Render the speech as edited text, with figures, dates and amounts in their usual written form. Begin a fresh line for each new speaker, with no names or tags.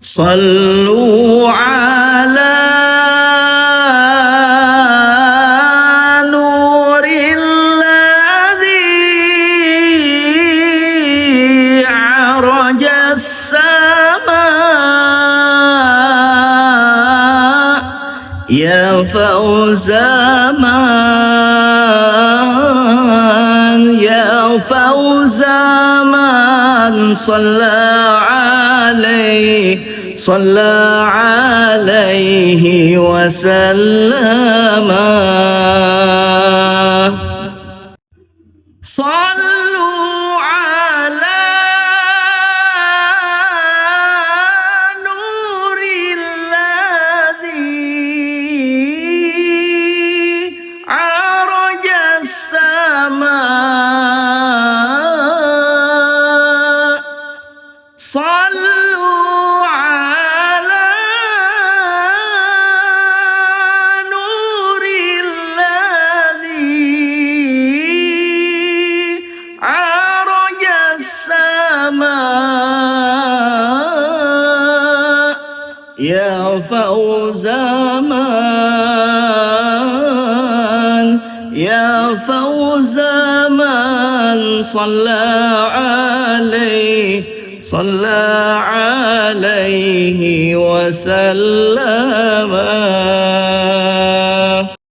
صلوا على نور الذي عرج السماء يا فوز من يا فوز من صلى عليه وسلم صلوا على نور الذي عرج السماء صلوا على نور الذي عرج السماء يا فوز من يا فوز من صلى عليه وسلم